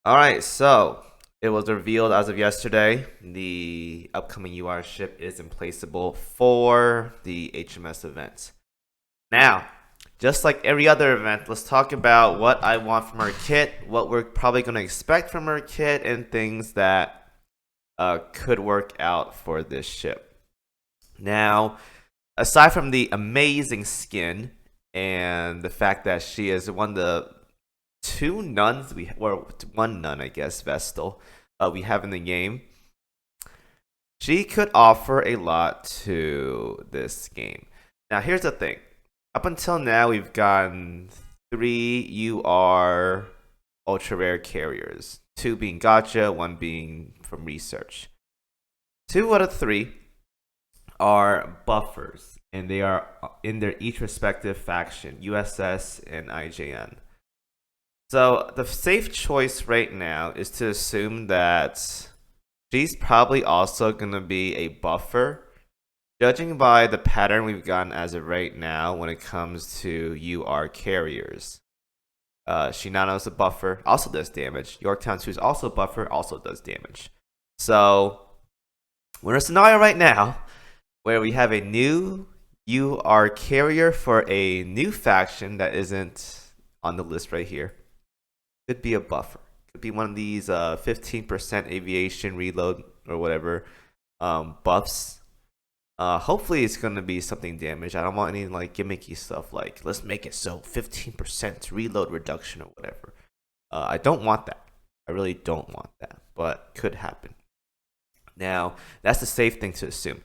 Alright, so it was revealed as of yesterday. The upcoming UR ship is implaceable for the HMS event. Now, just like every other event, let's talk about what I want from our kit, what we're probably going to expect from our kit, and things that could work out for this ship. Now, aside from the amazing skin and the fact that she is one of the two nuns or one nun, I guess, Vestal, we have in the game. She could offer a lot to this game. Now, here's the thing. Up until now, we've gotten 3 UR ultra rare carriers, 2 being gacha, 1 being from research. 2 out of 3 are buffers, and they are in their each respective faction, USS and IJN. So the safe choice right now is to assume that she's probably also going to be a buffer, judging by the pattern we've gotten as of right now when it comes to UR carriers. Shinano is a buffer, also does damage. Yorktown 2 is also a buffer, also does damage. So we're in a scenario right now where we have a new UR carrier for a new faction that isn't on the list right here. Could be a buffer. Could be one of these 15% aviation reload or whatever buffs. Hopefully it's gonna be something damaged. I don't want any like gimmicky stuff like let's make it so 15% reload reduction or whatever. I don't want that. I really don't want that, but could happen. Now that's the safe thing to assume.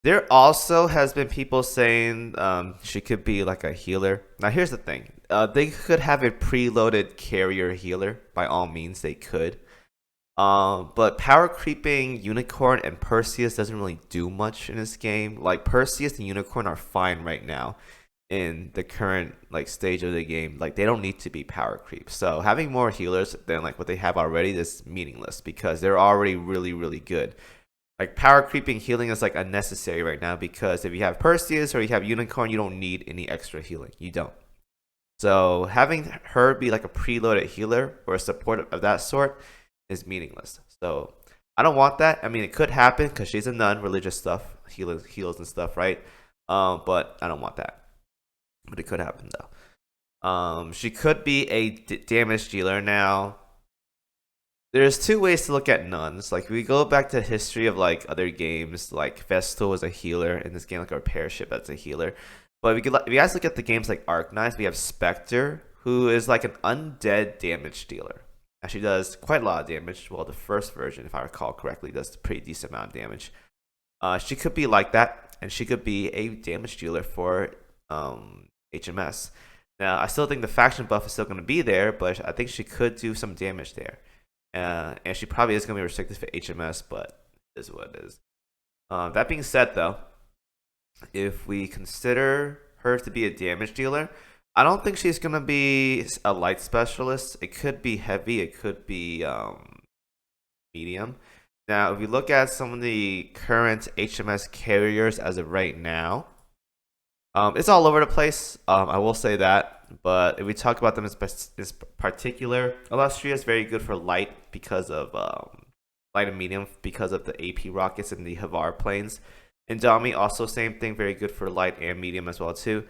There also has been people saying she could be like a healer. Now here's the thing. They could have a preloaded carrier healer. By all means, they could. But power creeping Unicorn and Perseus doesn't really do much in this game. Like Perseus and Unicorn are fine right now in the current like stage of the game. Like they don't need to be power creep. So having more healers than like what they have already is meaningless because they're already really good. Like power creeping healing is like unnecessary right now because if you have Perseus or you have Unicorn, you don't need any extra healing. You don't. So having her be like a preloaded healer or a support of that sort is meaningless. So I don't want that. I mean, it could happen because she's a nun, religious stuff, heals and stuff, right? But I don't want that. But it could happen though. She could be a damage dealer now. There's 2 ways to look at nuns. Like we go back to history of like other games, like Vestal was a healer in this game, like a repair ship that's a healer. But if you guys look at the games like Arknights, we have Spectre, who is like an undead damage dealer. Now she does quite a lot of damage. Well, the first version, if I recall correctly, does a pretty decent amount of damage. She could be like that, and she could be a damage dealer for HMS. Now, I still think the faction buff is still going to be there, but I think she could do some damage there. And she probably is going to be restricted for HMS, but it is what it is. That being said, though, if we consider her to be a damage dealer, I don't think she's going to be a light specialist. It could be heavy. It could be medium. Now, if we look at some of the current HMS carriers as of right now, it's all over the place. I will say that. But if we talk about them in particular, Illustria is very good for light because of light and medium because of the AP rockets and the Havar planes. And Dami also same thing, very good for light and medium as well too.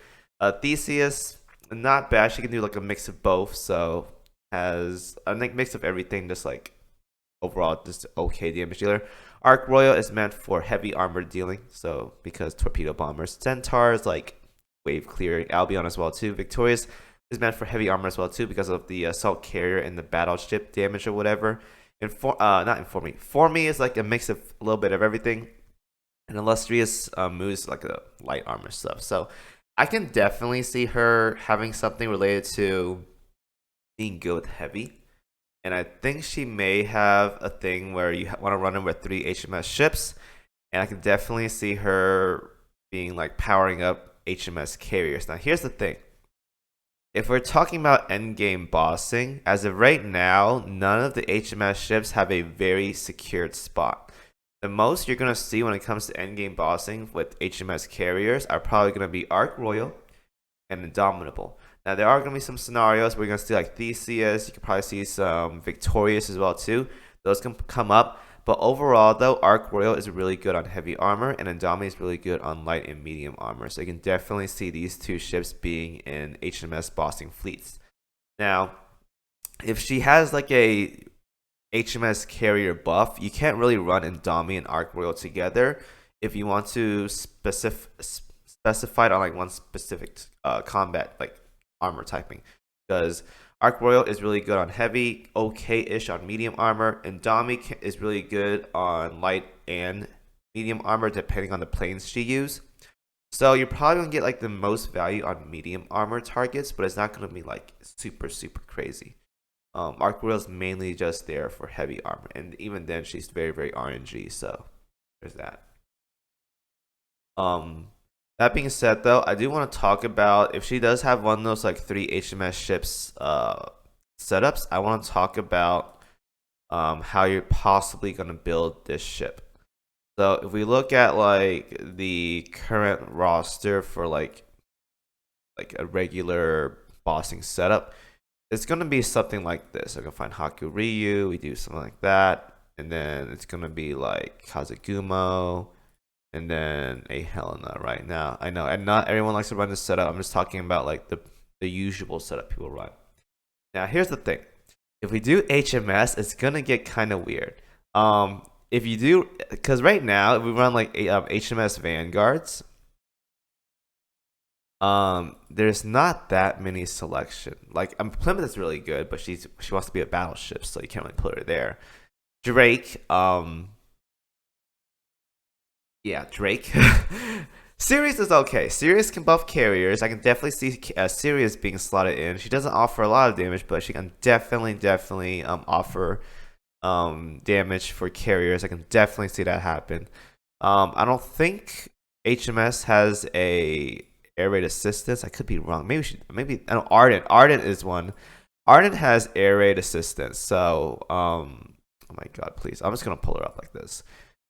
Theseus, not bad. She can do like a mix of both, so has a mix of everything, just like overall just okay damage dealer. Arc Royal is meant for heavy armor dealing, so because torpedo bombers. Centaur is like wave clearing. Albion as well too. Victorious is meant for heavy armor as well too because of the assault carrier and the battleship damage or whatever. For me is like a mix of a little bit of everything. And Illustrious moves like a light armor stuff. So I can definitely see her having something related to being good with heavy. And I think she may have a thing where you want to run in with 3 HMS ships. And I can definitely see her being like powering up HMS carriers. Now, here's the thing. If we're talking about endgame bossing, as of right now, none of the HMS ships have a very secured spot. The most you're going to see when it comes to endgame bossing with HMS carriers are probably going to be Arc Royal and Indomitable. Now there are gonna be some scenarios where you're gonna see like Theseus. You could probably see some Victorious as well too. Those can come up. But overall, though, Arc Royal is really good on heavy armor, and Andami is really good on light and medium armor. So you can definitely see these two ships being in HMS bossing fleets. Now, if she has like a HMS carrier buff, you can't really run Andami and Arc Royal together if you want to specify it on like one specific combat, like armor typing, because Arc Royal is really good on heavy, okay-ish on medium armor, and Dami is really good on light and medium armor depending on the planes she uses. So you're probably going to get like the most value on medium armor targets, but it's not going to be like super crazy. Arc Royal is mainly just there for heavy armor, and even then she's very RNG, so there's that. That being said, though, I do want to talk about if she does have one of those like 3 HMS ships setups. I want to talk about how you're possibly going to build this ship. So if we look at like the current roster for like a regular bossing setup, it's going to be something like this. I can find Haku Ryu, we do something like that, and then it's going to be like Kazugumo, and then a Helena right now. I know, and not everyone likes to run this setup. I'm just talking about like the usual setup people run. Now, here's the thing. If we do HMS, it's going to get kind of weird. If you do, because right now, if we run like HMS Vanguards, there's not that many selection. Like, Plymouth is really good, but she wants to be a battleship, so you can't really put her there. Drake, yeah, Drake. Sirius is okay. Sirius can buff carriers. I can definitely see Sirius being slotted in. She doesn't offer a lot of damage, but she can definitely offer damage for carriers. I can definitely see that happen. I don't think HMS has a air raid assistance. I could be wrong. Maybe I know Ardent. Ardent is one. Ardent has air raid assistance. So oh my god, please. I'm just gonna pull her up like this.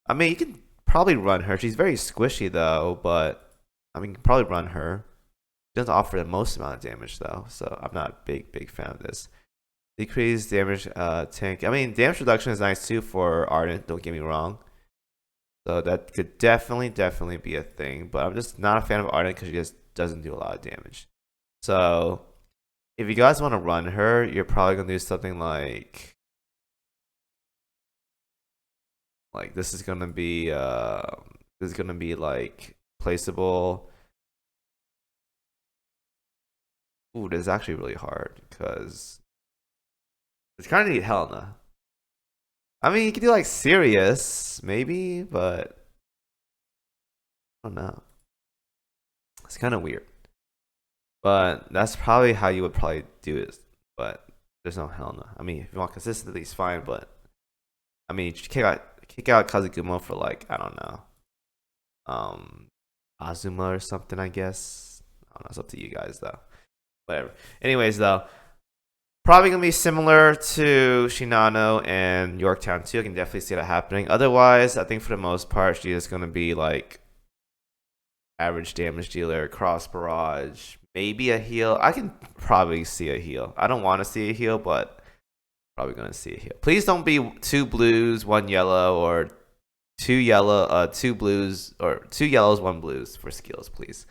I mean, you can probably run her. She's very squishy though, but I mean, you can probably run her. She doesn't offer the most amount of damage though, so I'm not a big fan of this. Decrease damage tank. I mean, damage reduction is nice too for Ardent, don't get me wrong. So that could definitely be a thing, but I'm just not a fan of Ardent because she just doesn't do a lot of damage. So if you guys want to run her, you're probably gonna do something like this is gonna be like placeable. Ooh, this is actually really hard because it's kind of need Helena. I mean, you could do like Sirius, maybe, but I don't know. It's kind of weird. But that's probably how you would probably do it. But there's no Helena. I mean, if you want consistency, it's fine. But I mean, kick out Kazugumo for like, I don't know, Azuma or something. I guess I don't know. It's up to you guys though. Whatever. Anyways, though. Probably going to be similar to Shinano and Yorktown too. I can definitely see that happening. Otherwise, I think for the most part, she is going to be like average damage dealer, cross barrage, maybe a heal. I can probably see a heal. I don't want to see a heal, but probably going to see a heal. Please don't be 2 blues, 1 yellow, or 2 blues, or 2 yellows, 1 blues for skills, please.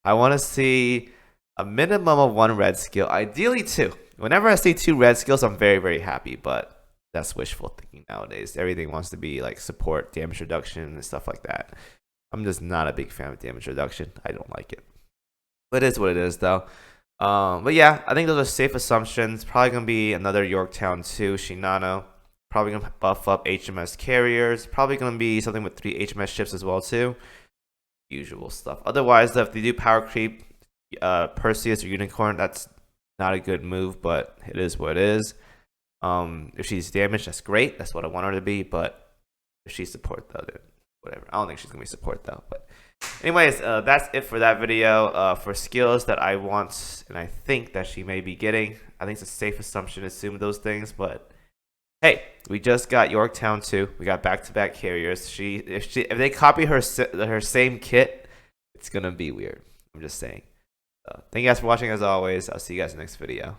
I want to see a minimum of 1 red skill, ideally 2. Whenever I see 2 red skills, I'm very happy, but that's wishful thinking nowadays. Everything wants to be like support, damage reduction, and stuff like that. I'm just not a big fan of damage reduction. I don't like it. But it is what it is, though. But yeah, I think those are safe assumptions. Probably going to be another Yorktown 2, Shinano. Probably going to buff up HMS carriers. Probably going to be something with 3 HMS ships as well, too. Usual stuff. Otherwise, if they do power creep, Perseus or Unicorn, that's not a good move, but it is what it is. If she's damaged, that's great. That's what I want her to be. But if she's support, though, then whatever. I don't think she's gonna be support though. But anyways, that's it for that video. For skills that I want and I think that she may be getting, I think it's a safe assumption to assume those things. But hey, we just got Yorktown 2. We got back-to-back carriers. If they copy her same kit, it's gonna be weird. I'm just saying. Thank you guys for watching as always. I'll see you guys next video.